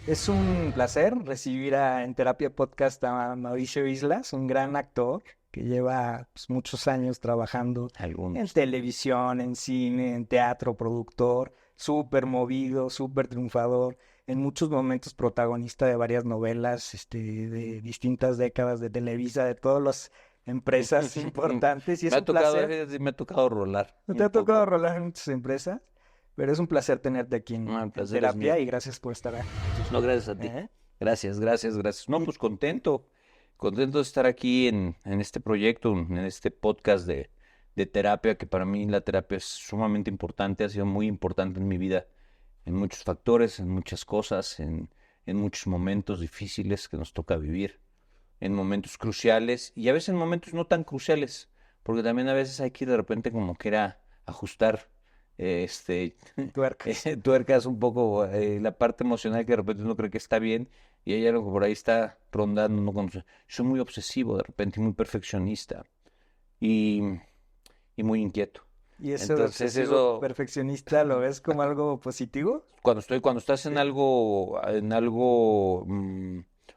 Es un placer recibir en Terapia Podcast a Mauricio Islas, un gran actor que lleva pues, muchos años trabajando en Algunos. televisión, en cine, en teatro, productor, súper movido, súper triunfador, en muchos momentos protagonista de varias novelas, de distintas décadas de Televisa, de todas las empresas importantes, y es Me un ha tocado, placer. fíjate, me ha tocado rolar ¿No te un ha tocado poco. rolar en muchas empresas? Pero es un placer tenerte aquí No, el en placer es mío. terapia y gracias por estar aquí. No, gracias a ti. ¿Eh? Gracias, gracias, gracias. No, Y pues contento, contento de estar aquí en este proyecto, en este podcast de terapia, que para mí la terapia es sumamente importante, ha sido muy importante en mi vida, en muchos factores, en muchas cosas, en muchos momentos difíciles que nos toca vivir, en momentos cruciales y a veces en momentos no tan cruciales, porque también a veces hay que ir de repente como que ir a ajustar este tuercas. tuercas un poco la parte emocional que de repente uno cree que está bien y hay algo que por ahí está rondando, no conoce. Soy muy obsesivo de repente, y muy perfeccionista y, y muy inquieto. ¿Y eso de Entonces obsesivo eso, perfeccionista lo ves como algo positivo? cuando estás Sí. en algo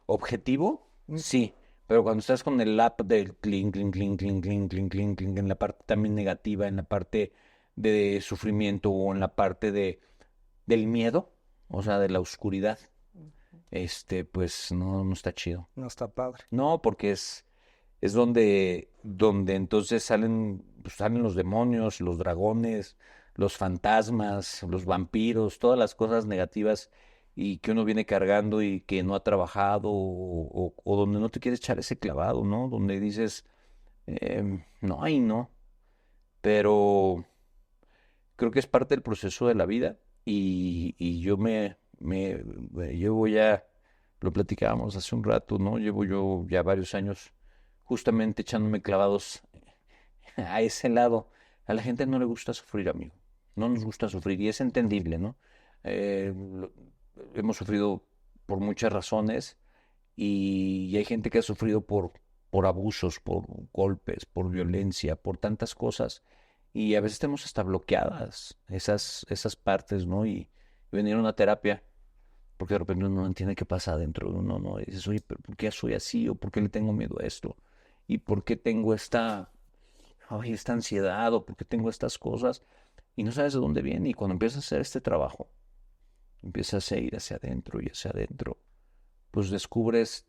objetivo, Mm. sí. Pero cuando estás con el app del clink, clink, clink, clink, clink, clink, clink, clink, en la parte también negativa, en la parte de sufrimiento o en la parte del miedo, o sea, de la oscuridad, pues no, no está chido. No está padre. No, porque es donde entonces salen los demonios, los dragones, los fantasmas, los vampiros, todas las cosas negativas y que uno viene cargando y que no ha trabajado o donde no te quieres echar ese clavado, ¿no? Donde dices, no, y no, pero creo que es parte del proceso de la vida y yo me llevo ya, lo platicábamos hace un rato, ¿no? Llevo yo ya varios años justamente echándome clavados a ese lado. A la gente no le gusta sufrir, amigo. No nos gusta sufrir y es entendible, ¿no? Eh, lo- Hemos sufrido por muchas razones y hay gente que ha sufrido por abusos, por golpes, por violencia, por tantas cosas. Y a veces tenemos hasta bloqueadas esas partes, ¿no? Y venir a una terapia, porque de repente uno no entiende qué pasa dentro de uno, ¿no? Y dices, oye, pero ¿por qué soy así? ¿O por qué le tengo miedo a esto? ¿Y por qué tengo esta ansiedad? ¿O por qué tengo estas cosas? Y no sabes de dónde viene. Y cuando empiezas a hacer este trabajo, empiezas a ir hacia adentro y hacia adentro, pues descubres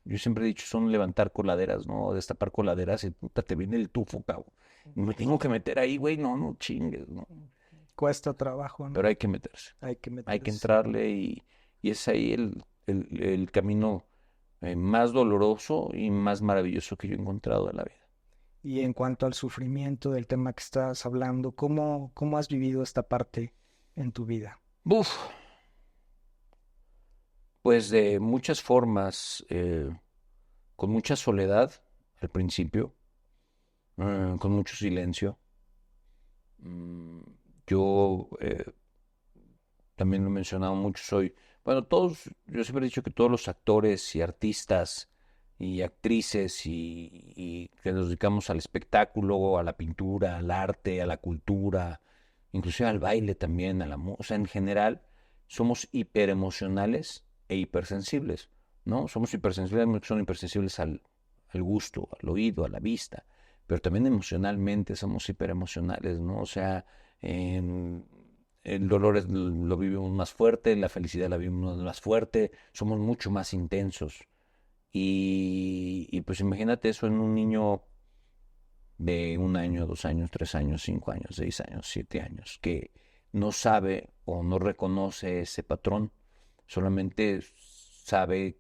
yo siempre he dicho, son levantar coladeras, ¿no? Destapar coladeras y puta, te viene el tufo, cabrón. Y me tengo que meter ahí, güey, no, no chingues, ¿no? Cuesta trabajo, Pero ¿no? hay que meterse, Hay que hay que meterse. entrarle y es ahí el camino más doloroso y más maravilloso que yo he encontrado en la vida. Y en cuanto al sufrimiento del tema que estás hablando, ¿cómo has vivido esta parte en tu vida? Buf, pues de muchas formas, con mucha soledad al principio, con mucho silencio. Mm, yo también lo he mencionado mucho, bueno, yo siempre he dicho que todos los actores y artistas y actrices y que nos dedicamos al espectáculo, a la pintura, al arte, a la cultura, inclusive al baile también, a la música, en general, somos hiperemocionales e hipersensibles, ¿no? Somos hipersensibles, muchos son hipersensibles al gusto, al oído, a la vista, pero también emocionalmente somos hiperemocionales, ¿no? O sea, en, el dolor lo vivimos más fuerte, la felicidad la vivimos más fuerte, somos mucho más intensos. Y pues imagínate eso en un niño de 1 año, 2 años, 3 años, 5 años, 6 años, 7 años, que no sabe o no reconoce ese patrón, solamente sabe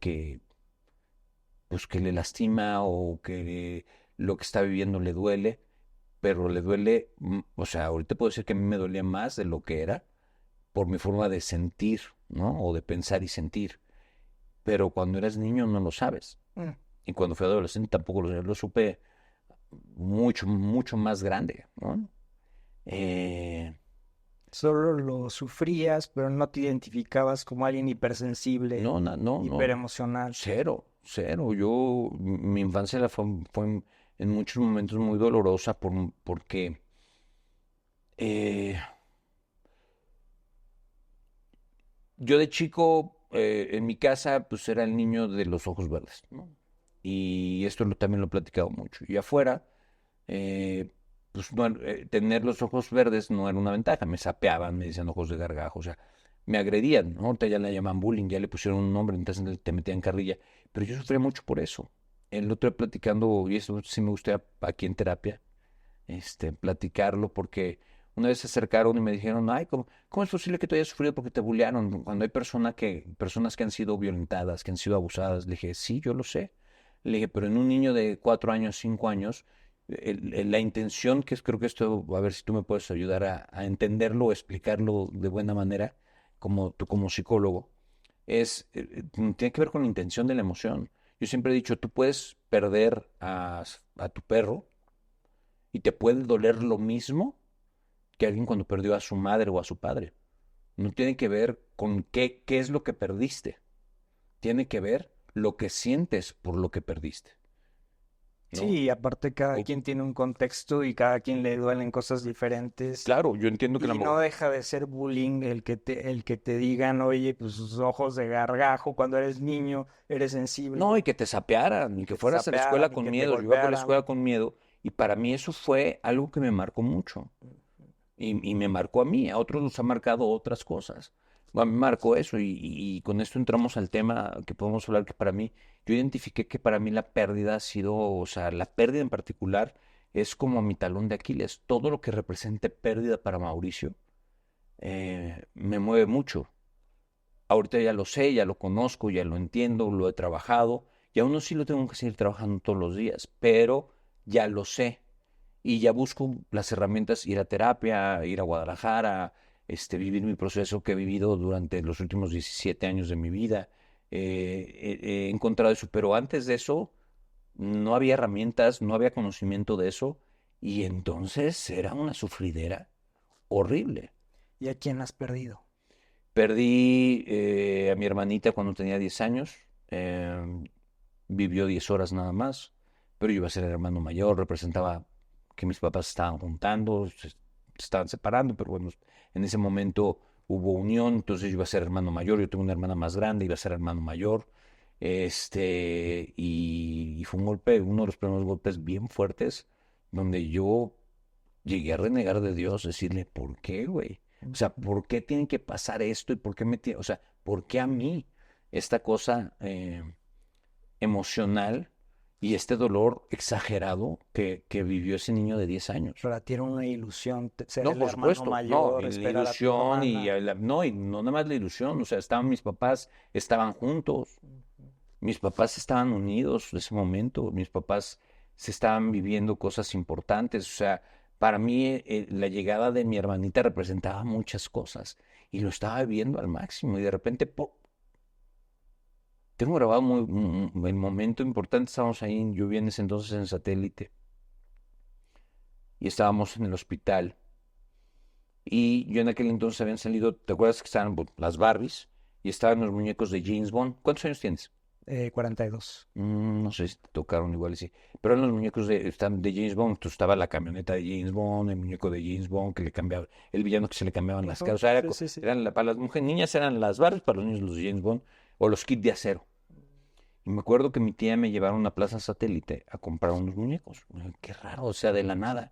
pues que le lastima o que lo que está viviendo le duele, pero le duele, o sea, ahorita puedo decir que a mí me dolía más de lo que era, por mi forma de sentir, ¿no? O de pensar y sentir. Pero cuando eras niño no lo sabes. Mm. Y cuando fui adolescente tampoco lo supe mucho, mucho más grande, ¿no? Eh, Solo lo sufrías, pero no te identificabas como alguien hipersensible, no, no, no, hiperemocional. cero, cero. Mi infancia fue en muchos momentos muy dolorosa porque eh, Yo de chico, en mi casa, pues era el niño de los ojos verdes, ¿no? Y esto también lo he platicado mucho. Y afuera, eh, pues tener los ojos verdes no era una ventaja. Me sapeaban, me decían ojos de gargajo, o sea, me agredían, ¿no? Ahorita ya le llaman bullying, ya le pusieron un nombre, entonces te metían carrilla. Pero yo sufría mucho por eso. El otro día platicando, y eso sí me gustaría aquí en terapia, platicarlo, porque una vez se acercaron y me dijeron, ay, ¿cómo es posible que tú hayas sufrido porque te bullearon? Cuando hay personas que han sido violentadas, que han sido abusadas. Le dije, sí, yo lo sé. Le dije, pero en un niño de 4 años, 5 años, la intención, que es, creo que esto, a ver si tú me puedes ayudar a entenderlo o explicarlo de buena manera, como tú como psicólogo, tiene que ver con la intención de la emoción. Yo siempre he dicho, tú puedes perder a tu perro y te puede doler lo mismo que alguien cuando perdió a su madre o a su padre. No tiene que ver con qué es lo que perdiste. Tiene que ver lo que sientes por lo que perdiste, ¿no? Sí, y aparte cada O- quien tiene un contexto y cada quien le duelen cosas diferentes. claro, yo entiendo que la Y no deja de ser bullying el que te digan, oye, pues sus ojos de gargajo, cuando eres niño, eres no, y sensible, que te sapearan, y y que que te fueras a la escuela sapearan y con que te miedo. Yo iba por la escuela golpearan. con miedo, y para mí eso fue algo que me marcó mucho. Y me marcó a mí, a otros nos ha marcado otras cosas. A mí me marcó eso y con esto entramos al tema que podemos hablar que para mí, yo identifiqué que para mí la pérdida ha sido, o sea, la pérdida en particular es como mi talón de Aquiles. Todo lo que represente pérdida para Mauricio me mueve mucho. Ahorita ya lo sé, ya lo conozco, ya lo entiendo, lo he trabajado y aún así lo tengo que seguir trabajando todos los días, pero ya lo sé y ya busco las herramientas, ir a terapia, ir a Guadalajara, vivir mi proceso que he vivido durante los últimos 17 años de mi vida. He encontrado eso, pero antes de eso no había herramientas, no había conocimiento de eso y entonces era una sufridera horrible. ¿Y a quién has perdido? Perdí a mi hermanita cuando tenía 10 años. Vivió 10 horas nada más, pero yo iba a ser el hermano mayor, representaba que mis papás se estaban juntando, se estaban separando, pero bueno, en ese momento hubo unión, entonces yo iba a ser hermano mayor, yo tengo una hermana más grande, iba a ser hermano mayor, y fue un golpe, uno de los primeros golpes bien fuertes, donde yo llegué a renegar de Dios, decirle, ¿por qué, güey? O sea, ¿por qué tiene que pasar esto y por qué o sea, ¿por qué a mí esta cosa emocional y este dolor exagerado que vivió ese niño de 10 años? Para ti era una ilusión ser No, el por hermano supuesto, no, mayor, y la esperar a tu ilusión hermana. no, y no nada más la ilusión, o sea, estaban mis papás, estaban juntos, mis papás estaban unidos en ese momento, mis papás se estaban viviendo cosas importantes, o sea, para mí la llegada de mi hermanita representaba muchas cosas y lo estaba viviendo al máximo y de repente, ¡pum! Tengo grabado el momento importante, estábamos ahí, yo vivía en ese entonces en satélite y estábamos en el hospital y yo en aquel entonces habían salido, ¿te acuerdas que estaban las Barbies y estaban los muñecos de James Bond? ¿Cuántos años tienes? 42. No sé si te tocaron igual y sí. Pero eran los muñecos de James Bond. Entonces estaba la camioneta de James Bond, el muñeco de James Bond que le cambiaba, el villano que se le cambiaban las caras. Ujú, O sea, sí, sí, sí. para las mujeres, niñas eran las Barbies, para los niños los James Bond o los kits de acero. Y me acuerdo que mi tía me llevaron a una plaza satélite a comprar unos muñecos. Qué raro, o sea, de la nada.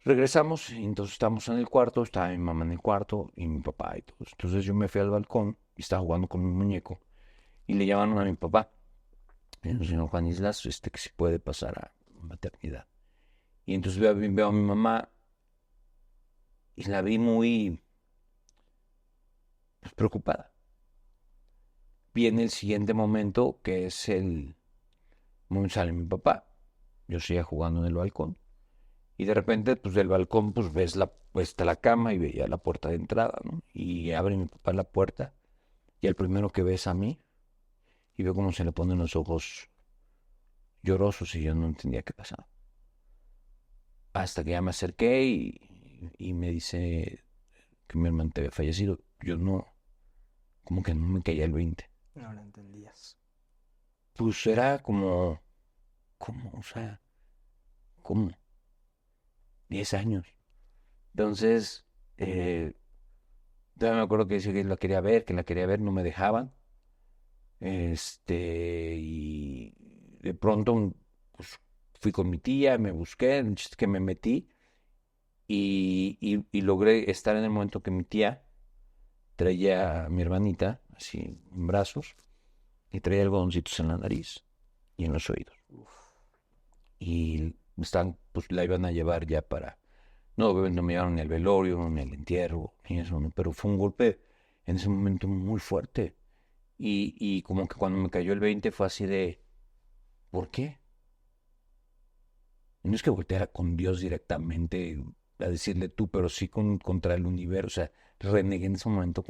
Regresamos y entonces estábamos en el cuarto, estaba mi mamá en el cuarto y mi papá y todos. Entonces yo me fui al balcón y estaba jugando con un muñeco y le llamaron a mi papá. Señor Juan Islas, que si puede pasar a maternidad. Y entonces veo a mi mamá y la vi muy pues, preocupada. Viene el siguiente momento, que es el momento sale mi papá. Yo seguía jugando en el balcón. Y de repente, pues del balcón, pues ves pues, está la cama y veía la puerta de entrada, ¿no? Y abre mi papá la puerta y el primero que ve es a mí y veo cómo se le ponen los ojos llorosos y yo no entendía qué pasaba. Hasta que ya me acerqué y me dice que mi hermano había fallecido. Yo no, como que no me caía el 20. No lo entendías. Pues era como, o sea, como 10 años. Entonces, eh, Todavía me acuerdo que decía que la quería ver, no me dejaban. Y de pronto, pues, fui con mi tía, me busqué, el chiste es que me metí y logré estar en el momento que mi tía traía a mi hermanita, así en brazos, y traía algodoncitos en la nariz y en los oídos. Y pues la iban a llevar ya para. No, obviamente no me llevaron ni al velorio, ni al entierro, ni eso, ¿no? Pero fue un golpe en ese momento muy fuerte. Y como que cuando me cayó el 20 fue así de, ¿por qué? Y no es que volteara con Dios directamente a decirle tú, pero sí contra el universo. O sea, renegué en ese momento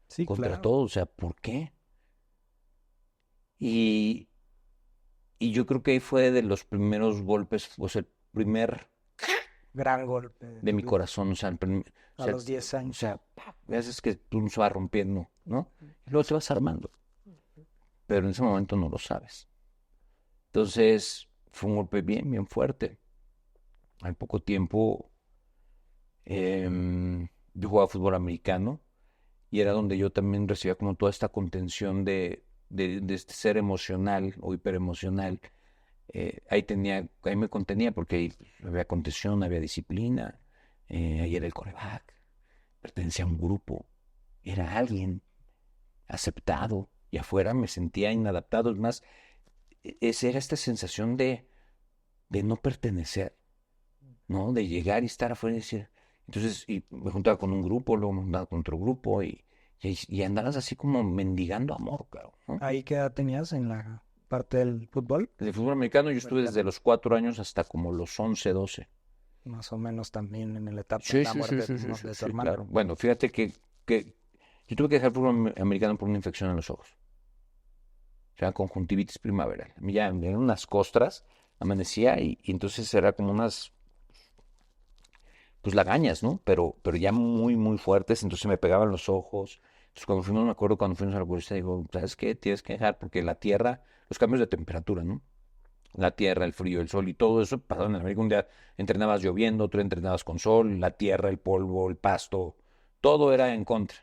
Sí, contra claro. todo. O sea, ¿por qué? Y, y yo creo que ahí fue de los primeros golpes, o sea, el primer Gran golpe de de tu mi vida. corazón. O sea, A los 10 o años. sea, veces que tú se va rompiendo, ¿no? Y luego te vas armando. Pero en ese momento no lo sabes. Entonces, fue un golpe bien, bien fuerte. Al poco tiempo, yo jugaba fútbol americano y era donde yo también recibía como toda esta contención de este ser emocional o hiperemocional. Ahí me contenía porque ahí había contención, había disciplina, ahí era el coreback, pertenecía a un grupo, era alguien aceptado y afuera me sentía inadaptado. Es más, esa era esta sensación de no pertenecer, ¿no? De llegar y estar afuera y decir. Entonces, y me juntaba con un grupo, luego me juntaba con otro grupo y andabas así como mendigando amor, claro, ¿no? ¿Ahí qué edad tenías en la parte del fútbol? Desde el fútbol americano yo estuve Americano. desde los 4 años hasta como los 11 12. Más o menos también en la etapa de Sí, la sí, sí, muerte sí, sí, sí, de tu sí, hermana. claro. Bueno, fíjate que yo tuve que dejar el fútbol americano por una infección en los ojos. O sea, conjuntivitis primaveral. A mí ya me dieron unas costras, amanecía y entonces era como unas, pues lagañas, ¿no? Pero ya muy, muy fuertes, entonces me pegaban los ojos. Entonces cuando fuimos, me acuerdo cuando fuimos a la oculista, digo, ¿sabes qué? Tienes que dejar porque la tierra, los cambios de temperatura, ¿no? La tierra, el frío, el sol y todo eso pasaban en América. Un día entrenabas lloviendo, otro entrenabas con sol, la tierra, el polvo, el pasto, todo era en contra.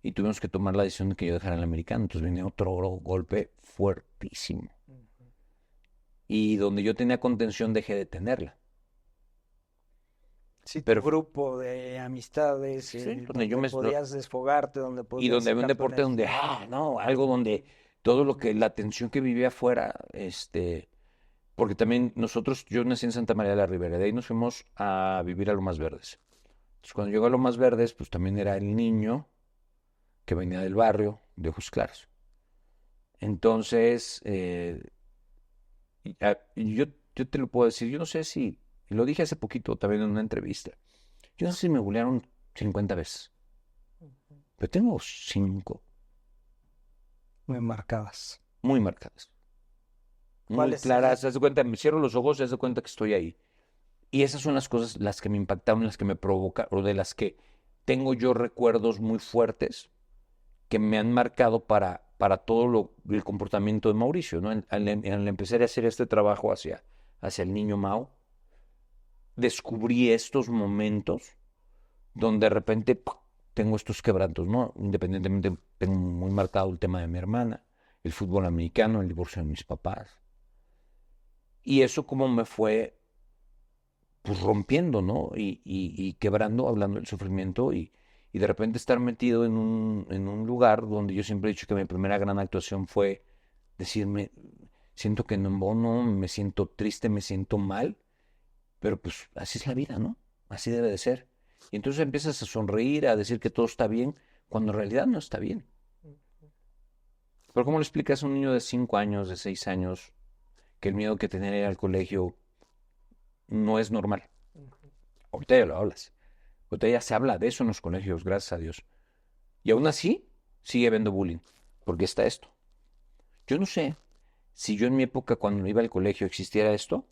Y tuvimos que tomar la decisión de que yo dejara el americano. Entonces viene otro golpe fuertísimo. Y donde yo tenía contención dejé de tenerla. Sí, tu Pero grupo de amistades, sí, donde yo donde podías desfogarte, donde y podías donde había un sacar tu deporte donde, energía. no, algo donde todo lo que, la tensión que vivía afuera, porque también yo nací en Santa María de la Ribera, de ahí nos fuimos a vivir a Lomas Verdes. Entonces, cuando llegó a Lomas Verdes, pues también era el niño que venía del barrio de Ojos Claros. Entonces, y yo te lo puedo decir, yo no sé si, y lo dije hace poquito también en una entrevista, yo no sé si me bullearon 50 veces, pero tengo 5 Me marcabas. muy marcadas, ¿Cuál muy es ese? claras. Haz de cuenta, me cierro los ojos y haz de cuenta que estoy ahí. Y esas son las cosas, las que me impactaron, las que me provocaron, o de las que tengo yo recuerdos muy fuertes que me han marcado para todo el comportamiento de Mauricio, ¿no? Al empezar a hacer este trabajo hacia el niño Mao, descubrí estos momentos donde de repente ¡puc! Tengo estos quebrantos, ¿no? Independientemente, tengo muy marcado el tema de mi hermana, el fútbol americano, el divorcio de mis papás. Y eso como me fue pues rompiendo, ¿no? Y quebrando, hablando del sufrimiento y de repente estar metido en un lugar donde yo siempre he dicho que mi primera gran actuación fue decirme, siento que no embono, me siento triste, me siento mal, pero pues así es la vida, ¿no? Así debe de ser. Y entonces empiezas a sonreír, a decir que todo está bien, cuando en realidad no está bien. Pero ¿cómo le explicas a un niño de 5 años, de 6 años, que el miedo que tenía al colegio no es normal? Ahorita ya lo hablas. Ahorita ya se habla de eso en los colegios, gracias a Dios. Y aún así, sigue habiendo bullying, porque está esto. Yo no sé si yo en mi época, cuando iba al colegio, existiera esto,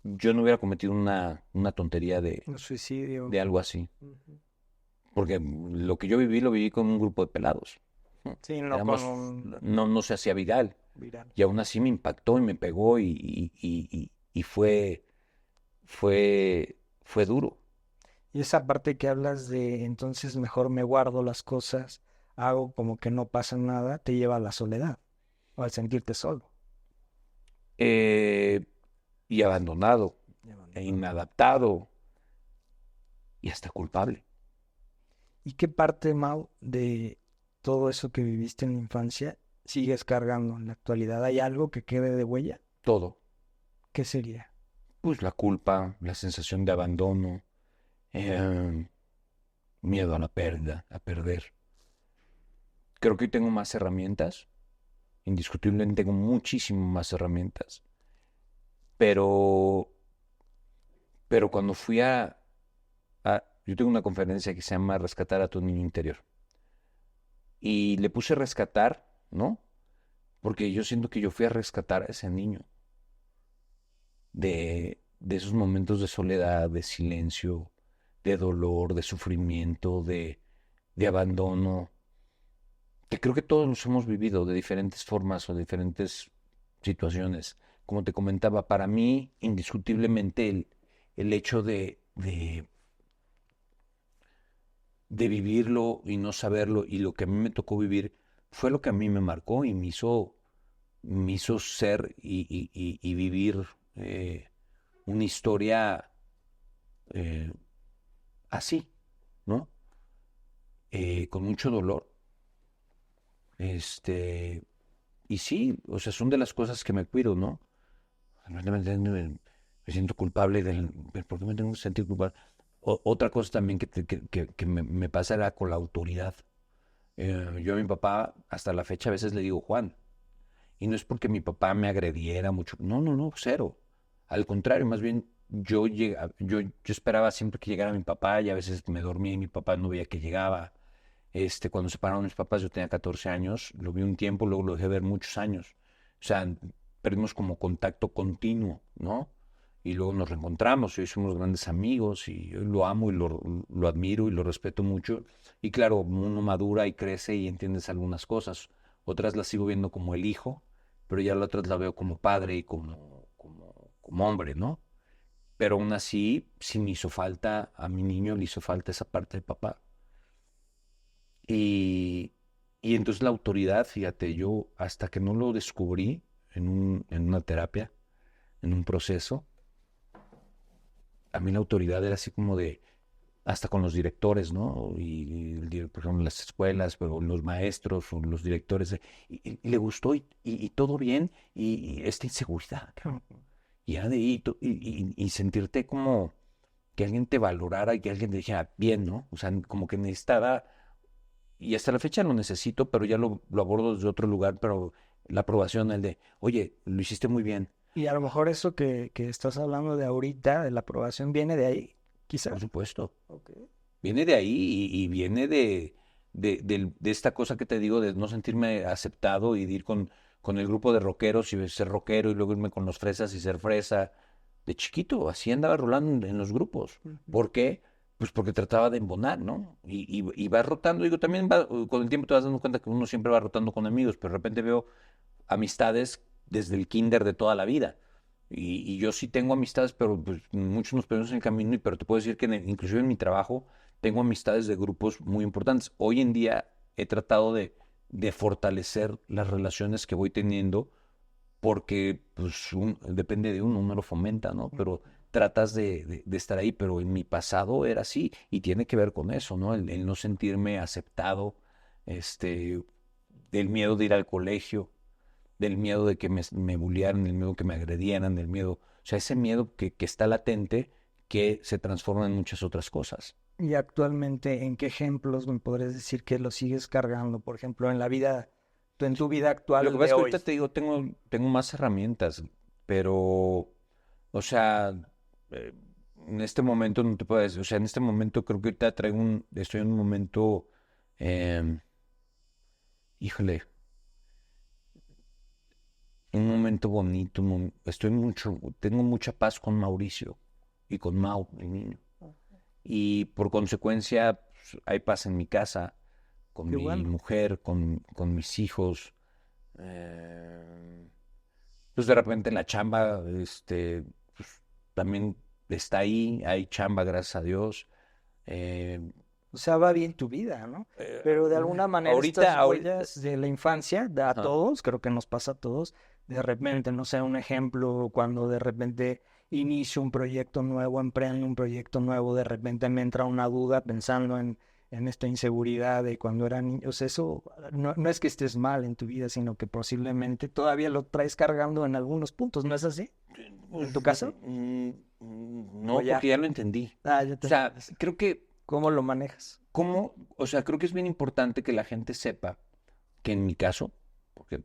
yo no hubiera cometido una tontería Un suicidio. de algo así. Ujú. Porque lo que yo viví, lo viví con un grupo de pelados. Sí, no con Éramos, un no se hacía viral. viral. Y aún así me impactó y me pegó y fue, fue duro. Y esa parte que hablas de entonces mejor me guardo las cosas, hago como que no pasa nada, te lleva a la soledad o al sentirte solo. Eh, y abandonado, e inadaptado y hasta culpable. ¿Y qué parte, Mau, de todo eso que viviste en la infancia sigues cargando en la actualidad? ¿Hay algo que quede de huella? Todo. ¿Qué sería? Pues la culpa, la sensación de abandono, eh, miedo a la pérdida, a perder. Creo que hoy tengo más herramientas, indiscutiblemente tengo muchísimo más herramientas, pero, pero cuando fui yo tengo una conferencia que se llama Rescatar a tu niño interior y le puse rescatar, ¿no? Porque yo siento que yo fui a rescatar a ese niño de esos momentos de soledad, de silencio, de dolor, de sufrimiento, de abandono, que creo que todos los hemos vivido de diferentes formas o de diferentes situaciones. Como te comentaba, para mí, indiscutiblemente, el hecho de vivirlo y no saberlo y lo que a mí me tocó vivir fue lo que a mí me marcó y me hizo ser y vivir una historia eh, así, ¿no? Con mucho dolor. Este, y sí, o sea, son de las cosas que me cuido, ¿no? Me siento culpable ¿por qué me tengo que sentir culpable? Otra cosa también que me pasa era con la autoridad. Yo a mi papá, hasta la fecha, a veces le digo Juan. Y no es porque mi papá me agrediera mucho. No, no, no, cero. Al contrario, más bien yo esperaba siempre que llegara mi papá y a veces me dormía y mi papá no veía que llegaba. Cuando se separaron mis papás, yo tenía 14 años, lo vi un tiempo, luego lo dejé ver muchos años. O sea, perdimos como contacto continuo, ¿no? Y luego nos reencontramos y hoy somos grandes amigos y yo lo amo y lo admiro y lo respeto mucho. Y claro, uno madura y crece y entiendes algunas cosas. Otras las sigo viendo como el hijo, pero ya las otras la veo como padre y como hombre, ¿no? Pero aún así, sí me hizo falta, a mi niño le hizo falta esa parte de papá. Y, y entonces la autoridad, fíjate, yo hasta que no lo descubrí en una terapia, en un proceso, a mí la autoridad era así como de, hasta con los directores, ¿no? Por ejemplo, en las escuelas, pero los maestros o los directores, y le gustó y todo bien, y esta inseguridad, cabrón. Y era de ahí, y sentirte como que alguien te valorara y que alguien te dijera, bien, ¿no? O sea, como que necesitaba y hasta la fecha lo necesito, pero ya lo abordo desde otro lugar, pero la aprobación, el de, oye, lo hiciste muy bien, Y a lo mejor eso que estás hablando de ahorita, de la aprobación, viene de ahí, por quizá. supuesto. Ok. Viene de ahí y viene de esta cosa que te digo, de no sentirme aceptado y de ir con el grupo de rockeros y ser rockero y luego irme con los fresas y ser fresa. De chiquito, así andaba rolando en los grupos. Ujú. ¿Por qué? Pues porque trataba de embonar, ¿no? Y vas rotando, digo, también con el tiempo te vas dando cuenta que uno siempre va rotando con amigos, pero de repente veo amistades desde el kinder de toda la vida. Y yo sí tengo amistades, pero pues, muchos nos perdemos en el camino, pero te puedo decir que inclusive en mi trabajo tengo amistades de grupos muy importantes. Hoy en día he tratado de fortalecer las relaciones que voy teniendo porque pues, depende de uno lo fomenta, ¿no? Pero tratas de estar ahí, pero en mi pasado era así y tiene que ver con eso, ¿no? El no sentirme aceptado, este, del miedo de ir al colegio, del miedo de que me bullearan, del miedo que me agredieran, del miedo, o sea, ese miedo que está latente que se transforma en muchas otras cosas. Y actualmente, ¿en qué ejemplos me podrías decir que lo sigues cargando? Por ejemplo, en la vida, en tu vida Lo que actual pasa de es que hoy. ahorita te digo, tengo más herramientas, pero, o sea, eh, en este momento no te puedo decir, o sea, en este momento creo que ahorita estoy en un momento, em, híjole, un momento bonito, tengo mucha paz con Mauricio y con Mau, el niño. Y por consecuencia, pues, hay paz en mi casa, con Qué mi bueno. mujer, con mis hijos. Pues de repente en la chamba, pues, también está ahí, hay chamba, gracias a Dios. Eh, O sea, va bien tu vida, ¿no? Pero de alguna manera estas ahorita, huellas de la infancia, a ajá. todos, creo que nos pasa a todos, de repente, no sé, un ejemplo, cuando de repente inicio un proyecto nuevo, emprendo un proyecto nuevo, de repente me entra una duda pensando en esta inseguridad de cuando era niño. O sea, eso no es que estés mal en tu vida, sino que posiblemente todavía lo traes cargando en algunos puntos, ¿no es así? ¿En tu caso? O No, ya, porque ya lo entendí. ya O te sea, entiendes. creo que, ¿Cómo lo manejas? o sea, creo que es bien importante que la gente sepa que en mi caso, porque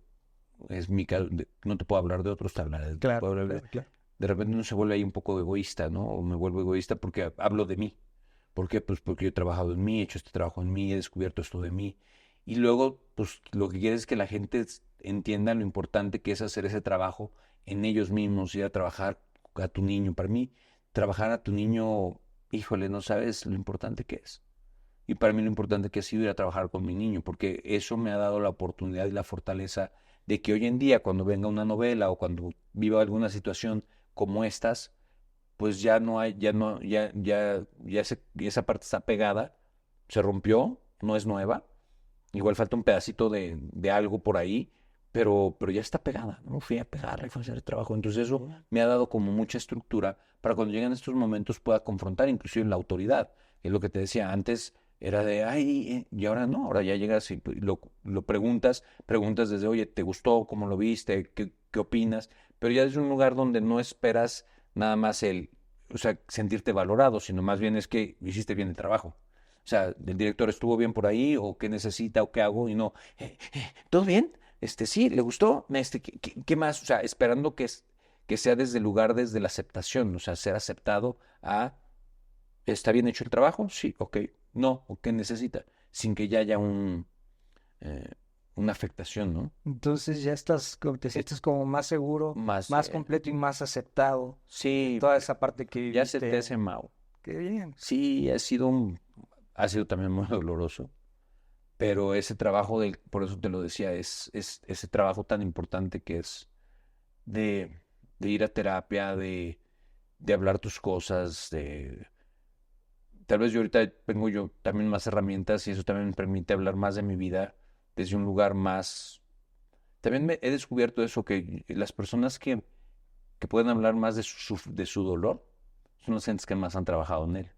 es mi caso, no te puedo hablar de otros, te hablaré, te Claro, puedo hablar claro, claro. de repente uno se vuelve ahí un poco egoísta, ¿no? O me vuelvo egoísta porque hablo de mí. ¿Por qué? Pues porque yo he trabajado en mí, he hecho este trabajo en mí, he descubierto esto de mí. Y luego, pues lo que quieres es que la gente entienda lo importante que es hacer ese trabajo en ellos mismos, ir a trabajar a tu niño. Para mí, trabajar a tu niño, híjole, no sabes lo importante que es. Y para mí lo importante que ha sido ir a trabajar con mi niño, porque eso me ha dado la oportunidad y la fortaleza de que hoy en día, cuando venga una novela o cuando viva alguna situación como estas, pues ya no hay, ya no, esa parte está pegada, se rompió, no es nueva. Igual falta un pedacito de algo por ahí, pero ya está pegada, ¿no? Fui a pegarla y fue a hacer el trabajo. Entonces eso me ha dado como mucha estructura para cuando lleguen estos momentos pueda confrontar inclusive la autoridad. Es lo que te decía antes, era de, ay, y ahora no, ahora ya llegas y lo preguntas desde, oye, ¿te gustó? ¿Cómo lo viste? ¿Qué opinas? Pero ya desde un lugar donde no esperas nada más o sea, sentirte valorado, sino más bien es que hiciste bien el trabajo. O sea, el director estuvo bien por ahí, o qué necesita, o qué hago, y no, ¿todo bien? Sí, ¿le gustó? ¿Qué más? O sea, esperando que sea desde el lugar, desde la aceptación, o sea, ser aceptado a, ¿está bien hecho el trabajo? Sí, ok, no, o qué necesita, sin que ya haya eh, una afectación, ¿no? Entonces ya estás, te Eh, sientes como más seguro, Más, más completo y más aceptado en sí, toda esa parte que ya se te viviste. hace Mau. Qué bien. Sí, ha sido también muy doloroso. Pero ese trabajo, por eso te lo decía, es ese trabajo tan importante que es de, de ir a terapia, de hablar tus cosas, tal vez yo ahorita tengo yo también más herramientas y eso también me permite hablar más de mi vida desde un lugar más. También he descubierto eso, que las personas que pueden hablar más de su dolor son las gentes que más han trabajado en él.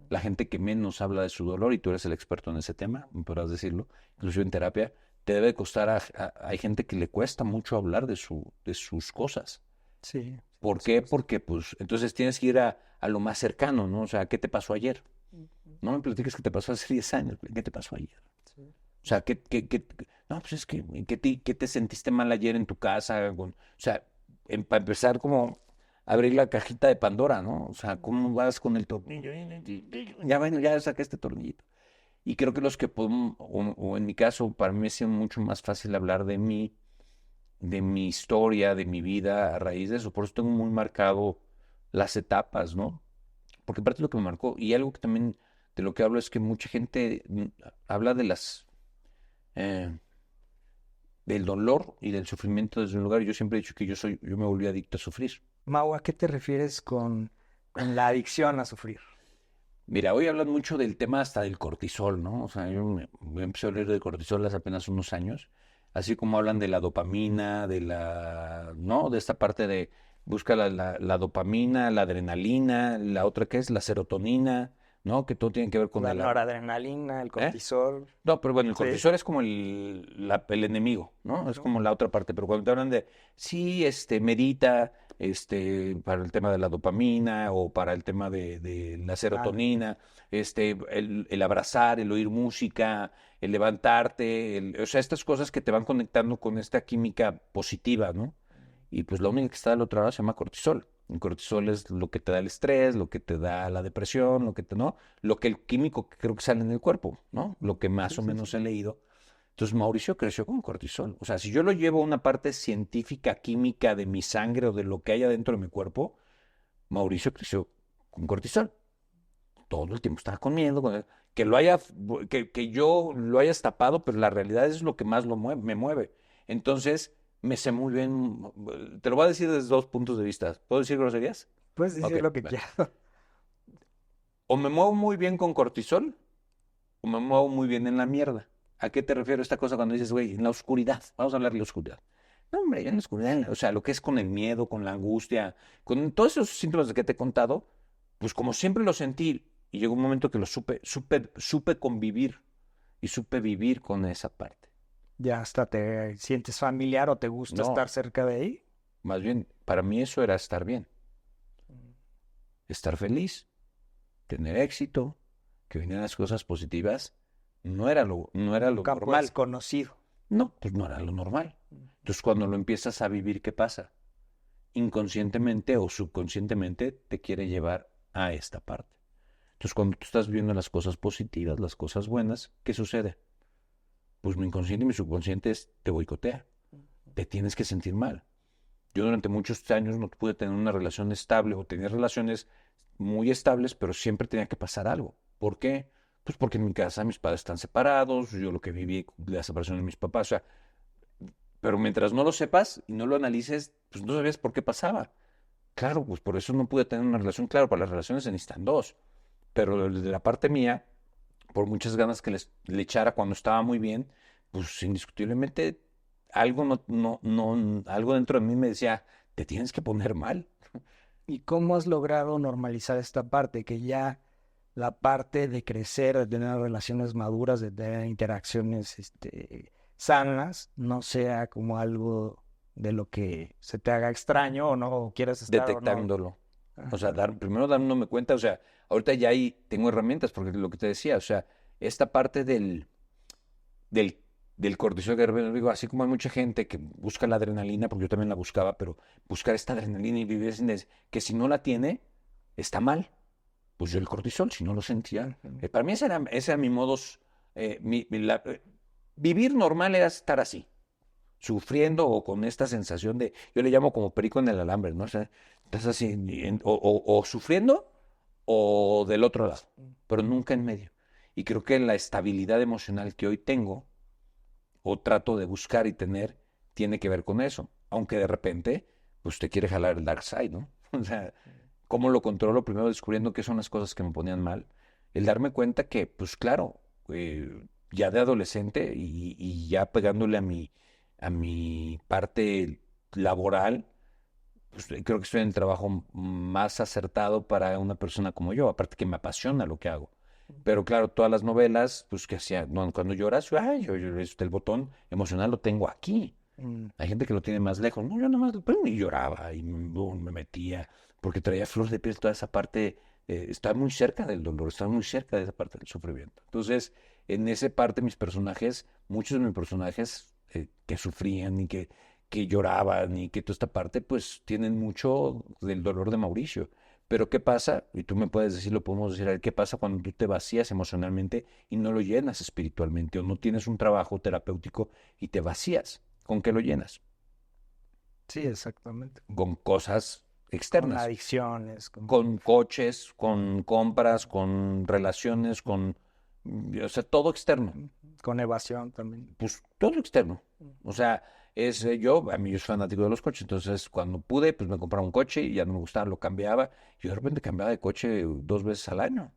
La gente que menos habla de su dolor, y tú eres el experto en ese tema, podrás decirlo, inclusive en terapia, te debe costar, hay gente que le cuesta mucho hablar de sus cosas. Sí, sí, ¿Por por qué? supuesto. Porque, pues, entonces tienes que ir a lo más cercano, ¿no? O sea, ¿qué te pasó ayer? Ujú. No me platiques que te pasó hace 10 años, ¿qué te pasó ayer? Sí. O sea, no, pues es que, ¿qué te sentiste mal ayer en tu casa? O sea, para empezar, como abrir la cajita de Pandora, ¿no? O sea, ¿cómo vas con el tornillo? Ya, bueno, ya saqué este tornillito. Y creo que los que podemos, o en mi caso, para mí ha sido mucho más fácil hablar de mi historia, de mi vida a raíz de eso. Por eso tengo muy marcado las etapas, ¿no? Porque parte de lo que me marcó, y algo que también de lo que hablo es que mucha gente habla eh, del dolor y del sufrimiento desde un lugar. Y yo siempre he dicho que yo me volví adicto a sufrir. Mau, ¿a qué te refieres con la adicción a sufrir? Mira, hoy hablan mucho del tema hasta del cortisol, ¿no? O sea, yo empecé a hablar del cortisol hace apenas unos años, así como hablan de la dopamina, ¿no? De esta parte de busca la dopamina, la adrenalina, la otra que es la serotonina, ¿no? Que todo tiene que ver con La noradrenalina, el ¿eh? cortisol. No, pero bueno, el Sí. cortisol es como el enemigo, ¿no? Es Ujú. como la otra parte. Pero cuando te hablan de, sí, medita, para el tema de la dopamina o para el tema de la Ah, serotonina, el abrazar, el oír música, el levantarte, o sea, estas cosas que te van conectando con esta química positiva, ¿no? Y pues la única que está del otro lado se llama cortisol. El cortisol es lo que te da el estrés, lo que te da la depresión, ¿no? Lo que el químico que creo que sale en el cuerpo, ¿no? Lo que más sí, o sí, menos sí. he leído. Entonces Mauricio creció con cortisol. O sea, si yo lo llevo a una parte científica, química de mi sangre o de lo que hay adentro de mi cuerpo, Mauricio creció con cortisol. Todo el tiempo estaba con miedo, que yo lo hayas tapado, pero la realidad es lo que más me mueve. Entonces, me sé muy bien, te lo voy a decir desde dos puntos de vista. ¿Puedo decir groserías? Puedes Ok. decir lo que quieras. o me muevo muy bien con cortisol o me muevo muy bien en la mierda. ¿A qué te refiero esta cosa cuando dices, güey, en la oscuridad? Vamos a hablar de la oscuridad. No, hombre, yo en la oscuridad, o sea, lo que es con el miedo, con la angustia, con todos esos síntomas de que te he contado, pues como siempre lo sentí, y llegó un momento que lo supe convivir y supe vivir con esa parte. ¿Ya hasta te sientes familiar o te gusta No, estar cerca de ahí? más bien, para mí eso era estar bien, estar feliz, tener éxito, que vinieran las cosas positivas, no era Un lo campo normal. desconocido. No, pues no era lo normal. Entonces, cuando lo empiezas a vivir, ¿qué pasa? Inconscientemente o subconscientemente te quiere llevar a esta parte. Entonces, cuando tú estás viendo las cosas positivas, las cosas buenas, ¿qué sucede? Pues mi inconsciente y mi subconsciente te boicotea. Te tienes que sentir mal. Yo durante muchos años no pude tener una relación estable o tenía relaciones muy estables, pero siempre tenía que pasar algo. ¿Por qué? Pues porque en mi casa mis padres están separados, yo lo que viví de la separación de mis papás, o sea, pero mientras no lo sepas y no lo analices, pues no sabías por qué pasaba. Claro, pues por eso no pude tener una relación. Claro, para las relaciones se necesitan dos. Pero de la parte mía, por muchas ganas que le echara cuando estaba muy bien, pues indiscutiblemente algo algo dentro de mí me decía, te tienes que poner mal. ¿Y cómo has logrado normalizar esta parte? Que ya la parte de crecer, de tener relaciones maduras, de tener interacciones sanas, no sea como algo de lo que se te haga extraño o no quieras estar o no. Detectándolo. O sea, Ajá. primero dándome cuenta, o sea, ahorita ya ahí tengo herramientas, porque lo que te decía, o sea, esta parte del, del cortisol, que de repente digo, así como hay mucha gente que busca la adrenalina, porque yo también la buscaba, pero buscar esta adrenalina y vivir sin que si no la tiene, está mal. Pues yo el cortisol, si no lo sentía. Ujú. Para mí ese era mi modos, vivir normal era estar así, sufriendo o con esta sensación de, yo le llamo como perico en el alambre, ¿no? O sea, estás así, o sufriendo o del otro lado, pero nunca en medio. Y creo que la estabilidad emocional que hoy tengo o trato de buscar y tener tiene que ver con eso. Aunque de repente, pues te quiere jalar el dark side, ¿no? O sea, ¿cómo lo controlo? Primero descubriendo qué son las cosas que me ponían mal. El darme cuenta que, pues claro, ya de adolescente y ya pegándole a mi parte laboral, pues creo que estoy en el trabajo más acertado para una persona como yo, aparte que me apasiona lo que hago. Pero claro, todas las novelas, pues que hacía, no, cuando lloras, ay, el botón emocional lo tengo aquí. Mm. Hay gente que lo tiene más lejos. No, yo nada más pum, y lloraba y me metía, porque traía flor de piel toda esa parte, está muy cerca del dolor, está muy cerca de esa parte del sufrimiento. Entonces, en esa parte, mis personajes, muchos de mis personajes que sufrían y que lloraban y que toda esta parte, pues tienen mucho del dolor de Mauricio. Pero ¿qué pasa? Y tú me puedes decir, lo podemos decir, a ver, ¿qué pasa cuando tú te vacías emocionalmente y no lo llenas espiritualmente o no tienes un trabajo terapéutico y te vacías? ¿Con qué lo llenas? Sí, exactamente. Con cosas Con externas, adicciones, con... con coches, con compras, con relaciones, o sea, todo externo. Con evasión también. Pues todo externo. O sea, a mí yo soy fanático de los coches, entonces cuando pude, pues me compraba un coche y ya no me gustaba, lo cambiaba. Yo de repente cambiaba de coche 2 veces al año.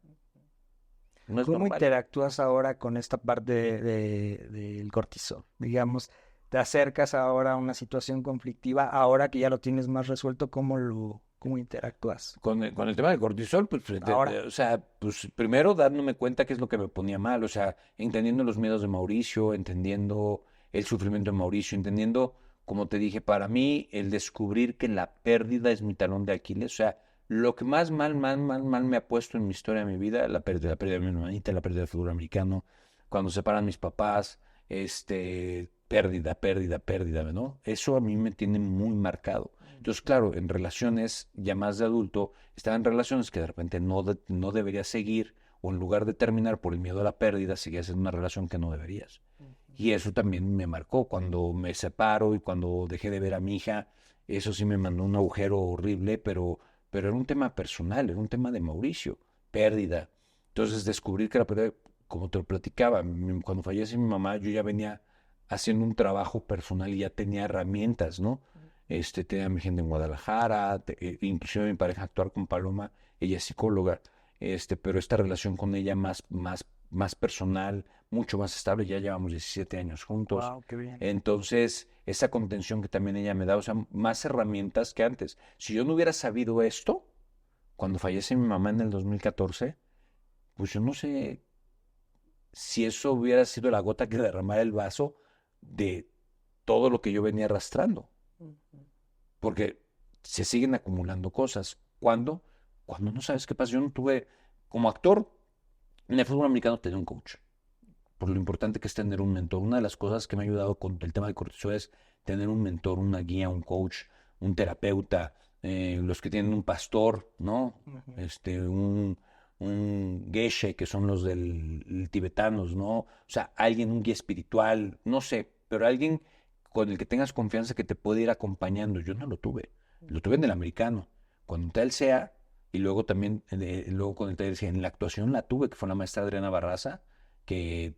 No es ¿Cómo normal. interactúas ahora con esta parte del cortisol? Digamos, te acercas ahora a una situación conflictiva, ahora que ya lo tienes más resuelto, ¿cómo interactúas? Con el tema del cortisol, pues, Ahora. o sea, pues primero dándome cuenta qué es lo que me ponía mal, o sea, entendiendo los miedos de Mauricio, entendiendo el sufrimiento de Mauricio, entendiendo, como te dije, para mí el descubrir que la pérdida es mi talón de Aquiles, o sea, lo que más mal me ha puesto en mi historia, en mi vida, la pérdida de mi hermanita, la pérdida del fútbol americano, cuando separan mis papás, pérdida, ¿no? Eso a mí me tiene muy marcado. Entonces, claro, en relaciones ya más de adulto, estaba en relaciones que de repente no deberías seguir, o en lugar de terminar por el miedo a la pérdida, seguías en una relación que no deberías. Y eso también me marcó cuando me separo y cuando dejé de ver a mi hija, eso sí me mandó un agujero horrible, pero era un tema personal, era un tema de Mauricio, pérdida. Entonces descubrir que la pérdida, como te lo platicaba, cuando fallece mi mamá, yo ya venía haciendo un trabajo personal y ya tenía herramientas, ¿no? Tenía a mi gente en Guadalajara, inclusive mi pareja actuar con Paloma, ella es psicóloga. pero esta relación con ella más personal, mucho más estable, ya llevamos 17 años juntos. Wow, qué bien. Entonces, esa contención que también ella me da, o sea, más herramientas que antes. Si yo no hubiera sabido esto, cuando fallece mi mamá en el 2014, pues yo no sé si eso hubiera sido la gota que derramara el vaso de todo lo que yo venía arrastrando. Porque se siguen acumulando cosas. ¿Cuándo? Cuando no sabes qué pasa. Yo no tuve, como actor, en el fútbol americano tenía un coach. Por lo importante que es tener un mentor. Una de las cosas que me ha ayudado con el tema de cortisol es tener un mentor, una guía, un coach, un terapeuta, los que tienen un pastor, ¿no? Ujú. Un geshe, que son los del tibetanos, ¿no? O sea, alguien, un guía espiritual, no sé, pero alguien con el que tengas confianza que te puede ir acompañando. Yo no lo tuve. Lo tuve en el americano. Cuando entré al SEA y luego también, luego con el TLC, en la actuación la tuve, que fue la maestra Adriana Barraza, que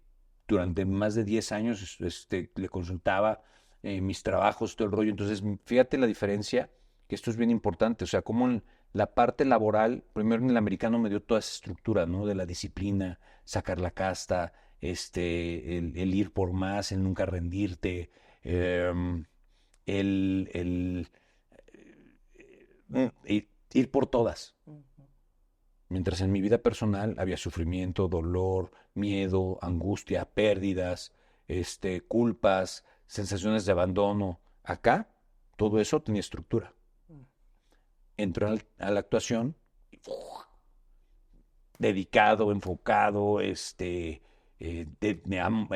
durante más de 10 años le consultaba mis trabajos, todo el rollo. Entonces, fíjate la diferencia, que esto es bien importante. O sea, como en la parte laboral, primero en el americano me dio toda esa estructura, ¿no? De la disciplina, sacar la casta, el ir por más, el nunca rendirte, em, el ir por todas. Mientras en mi vida personal había sufrimiento, dolor, miedo, angustia, pérdidas, culpas, sensaciones de abandono. Acá todo eso tenía estructura. Entró a la actuación, dedicado, enfocado,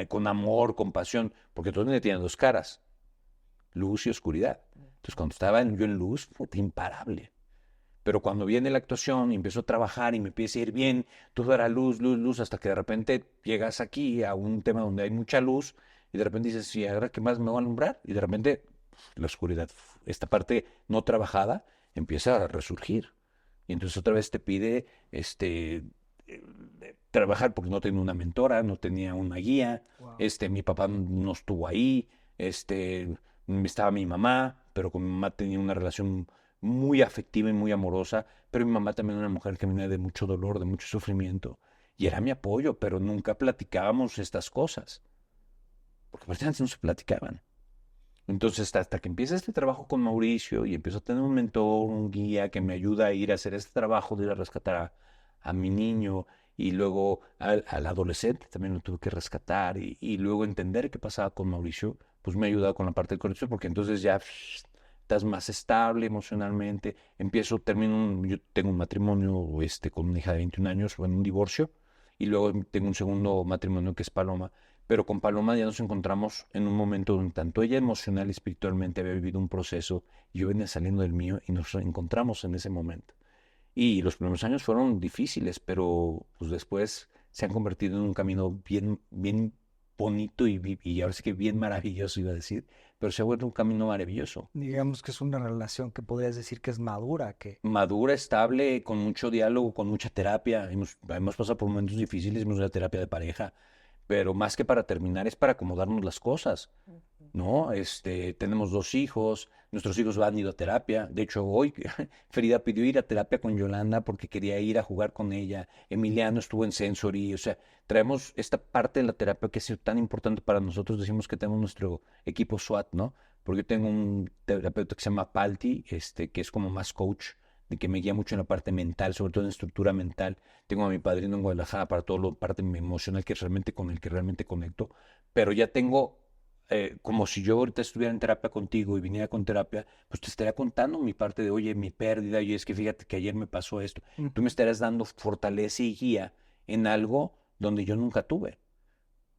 con amor, con pasión, porque todo tiene dos caras, luz y oscuridad. Entonces cuando estaba yo en luz, fue imparable. Pero cuando viene la actuación y empiezo a trabajar y me empieza a ir bien, todo era luz, luz, luz, hasta que de repente llegas aquí a un tema donde hay mucha luz y de repente dices, ¿y ahora qué más me va a alumbrar? Y de repente la oscuridad, esta parte no trabajada, empieza a resurgir. Y entonces otra vez te pide trabajar porque no tenía una mentora, no tenía una guía, Wow. mi papá no estuvo ahí, estaba mi mamá, pero con mi mamá tenía una relación muy afectiva y muy amorosa, pero mi mamá también era una mujer que venía de mucho dolor, de mucho sufrimiento, y era mi apoyo, pero nunca platicábamos estas cosas, porque aparte antes no se platicaban. Entonces, hasta que empieza este trabajo con Mauricio y empiezo a tener un mentor, un guía que me ayuda a ir a hacer este trabajo, de ir a rescatar a mi niño y luego al adolescente también lo tuve que rescatar y luego entender qué pasaba con Mauricio, pues me ha ayudado con la parte del colegio porque entonces ya estás más estable emocionalmente, yo tengo un matrimonio con una hija de 21 años, bueno, un divorcio, y luego tengo un segundo matrimonio que es Paloma, pero con Paloma ya nos encontramos en un momento donde tanto ella emocional y espiritualmente había vivido un proceso y yo venía saliendo del mío y nos encontramos en ese momento. Y los primeros años fueron difíciles, pero pues después se han convertido en un camino bien, bien bonito y ahora sí que bien maravilloso, iba a decir, pero se ha vuelto un camino maravilloso. Digamos que es una relación que podrías decir que es madura, que Madura, estable, con mucho diálogo, con mucha terapia. Hemos pasado por momentos difíciles, hemos ido a terapia de pareja, pero más que para terminar es para acomodarnos las cosas. ¿No? Tenemos dos hijos, nuestros hijos van a ir a terapia. De hecho, hoy Frida pidió ir a terapia con Yolanda porque quería ir a jugar con ella. Emiliano estuvo en Sensory. O sea, traemos esta parte de la terapia que ha sido tan importante para nosotros. Decimos que tenemos nuestro equipo SWAT, ¿no? Porque yo tengo un terapeuta que se llama Palti, que es como más coach, de que me guía mucho en la parte mental, sobre todo en estructura mental. Tengo a mi padrino en Guadalajara para todo lo parte emocional que es realmente con el que realmente conecto. Pero ya tengo como si yo ahorita estuviera en terapia contigo y viniera con terapia, pues te estaría contando mi parte de, oye, mi pérdida, oye, es que fíjate que ayer me pasó esto. Tú me ujú. estarías dando fortaleza y guía en algo donde yo nunca tuve.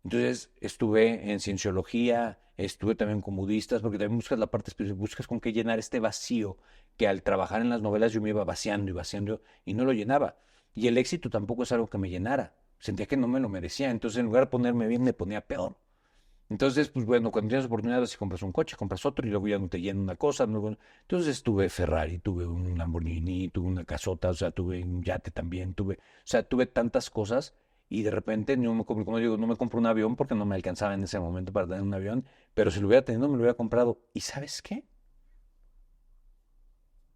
Entonces estuve en cienciología, estuve también con budistas, porque también buscas la parte espiritual, buscas con qué llenar este vacío que al trabajar en las novelas yo me iba vaciando y vaciando y no lo llenaba. Y el éxito tampoco es algo que me llenara. Sentía que no me lo merecía. Entonces en lugar de ponerme bien, me ponía peor. Entonces, pues bueno, cuando tienes oportunidades, si compras un coche, compras otro y luego ya no te llena una cosa. Entonces tuve Ferrari, tuve un Lamborghini, tuve una casota, o sea, tuve un yate también, o sea, tuve tantas cosas y de repente, como digo, no me compro un avión porque no me alcanzaba en ese momento para tener un avión, pero si lo hubiera tenido, me lo hubiera comprado. ¿Y sabes qué?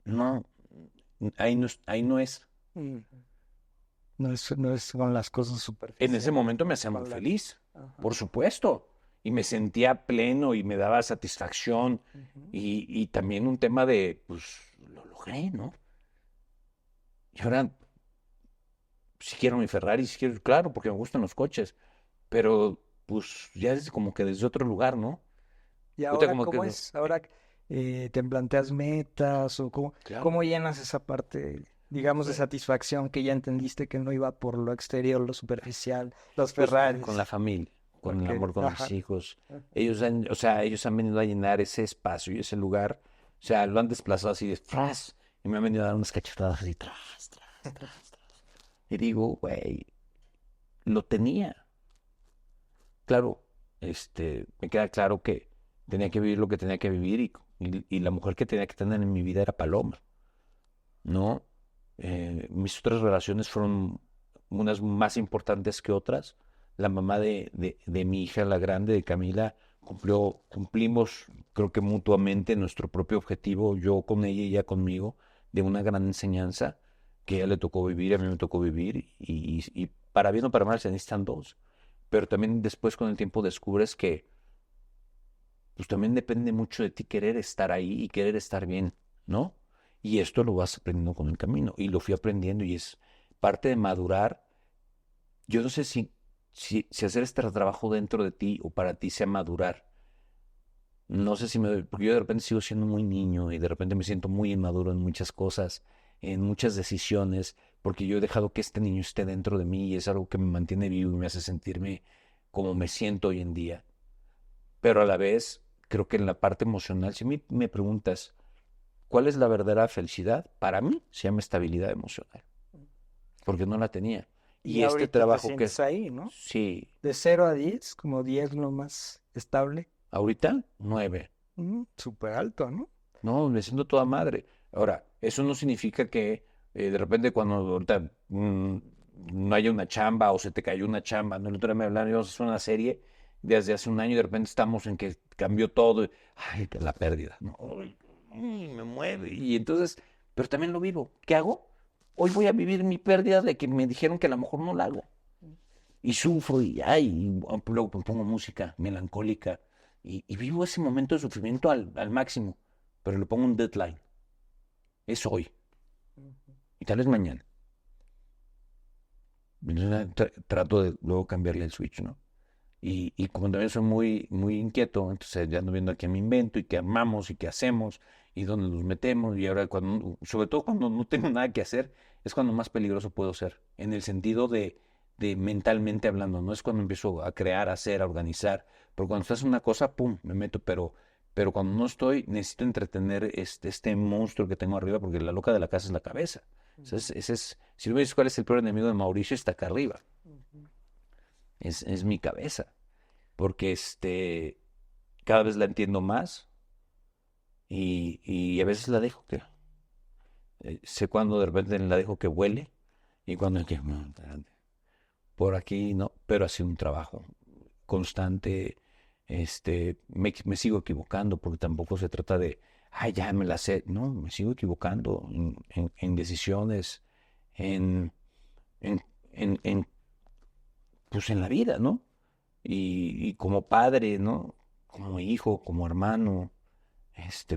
No, ahí no es. Mm. No es con las cosas En superficiales. ese momento me hacía muy Con la- feliz, Ajá. por supuesto, y me sentía pleno y me daba satisfacción Ujú. y también un tema de, pues, lo logré, ¿no? Y ahora, si quiero mi Ferrari, si quiero, claro, porque me gustan los coches, pero pues ya es como que desde otro lugar, ¿no? Y Ahorita ahora, como que, ¿cómo es? Ahora te planteas metas o cómo claro, llenas esa parte, digamos, de satisfacción que ya entendiste que no iba por lo exterior, lo superficial, los pues con la Ferraris. familia, con el Ok, amor con mis ajá. hijos. Ajá. O sea, ellos han venido a llenar ese espacio y ese lugar. O sea, lo han desplazado así de tras y me han venido a dar unas cachetadas así tras, tras, tras. Y digo, güey, lo tenía. Claro, me queda claro que tenía que vivir lo que tenía que vivir y la mujer que tenía que tener en mi vida era Paloma, ¿no? Mis otras relaciones fueron unas más importantes que otras. La mamá de mi hija, la grande, de Camila, cumplimos, creo que mutuamente, nuestro propio objetivo, yo con ella y ella conmigo, de una gran enseñanza que a ella le tocó vivir, a mí me tocó vivir, y para bien o para mal se necesitan dos. Pero también después con el tiempo descubres que pues también depende mucho de ti querer estar ahí y querer estar bien, ¿no? Y esto lo vas aprendiendo con el camino. Y lo fui aprendiendo y es parte de madurar. Yo no sé si hacer este trabajo dentro de ti o para ti sea madurar. No sé si porque yo de repente sigo siendo muy niño y de repente me siento muy inmaduro en muchas cosas, en muchas decisiones, porque yo he dejado que este niño esté dentro de mí y es algo que me mantiene vivo y me hace sentirme como me siento hoy en día. Pero a la vez, creo que en la parte emocional, si me preguntas, ¿cuál es la verdadera felicidad? Para mí se llama estabilidad emocional, porque no la tenía. Y Y este ahorita te trabajo sientes ahí, ¿no? sí, De 0 a 10, como 10 lo más estable. ahorita, 9. Súper alto, ¿no? No, me siento toda madre. Ahora, eso no significa que de repente cuando ahorita no haya una chamba o se te cayó una chamba, no, el otro día me hablaron, íbamos a hacer una serie desde hace un año y de repente estamos en que cambió todo. Ay, que la pérdida, ¿no? Ay, me mueve. Y entonces, pero también lo vivo. ¿Qué hago? Hoy voy a vivir mi pérdida de que me dijeron que a lo mejor no la hago. Y sufro y ay, luego pongo música melancólica y vivo ese momento de sufrimiento al máximo, pero le pongo un deadline. Es hoy y tal vez mañana. Entonces, trato de luego cambiarle el switch, ¿no? Y como también soy muy, muy inquieto, entonces ya ando viendo a qué me invento y qué armamos y qué hacemos y dónde nos metemos. Y ahora, sobre todo cuando no tengo nada que hacer, es cuando más peligroso puedo ser, en el sentido de mentalmente hablando. No es cuando empiezo a crear, a hacer, a organizar. Porque cuando estás en una cosa, pum, me meto. Pero cuando no estoy, necesito entretener este monstruo que tengo arriba, porque la loca de la casa es la cabeza. Si no me dices cuál es el peor enemigo de Mauricio, está acá arriba. Es mi cabeza porque cada vez la entiendo más y a veces la dejo que, sé cuando de repente la dejo que huele y cuando es que, "No, espérate, por aquí no, pero ha sido un trabajo constante, me sigo equivocando porque tampoco se trata de, ay, ya me la sé, no, me sigo equivocando en decisiones, en, en, en, pues en la vida, ¿no? Y como padre, ¿no? Como hijo, como hermano,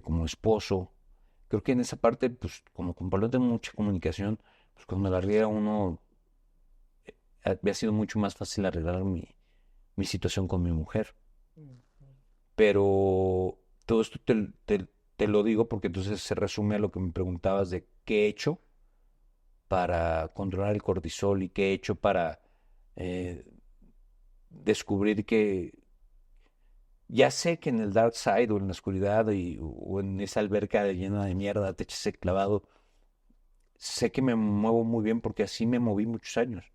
como esposo. Creo que en esa parte, pues, como comparto mucha comunicación, pues cuando la riega uno, me ha sido mucho más fácil arreglar mi situación con mi mujer. Pero todo esto te lo digo porque entonces se resume a lo que me preguntabas de qué he hecho para controlar el cortisol y qué he hecho para eh, descubrir que ya sé que en el dark side o en la oscuridad o en esa alberca llena de mierda te echas clavado, sé que me muevo muy bien porque así me moví muchos años.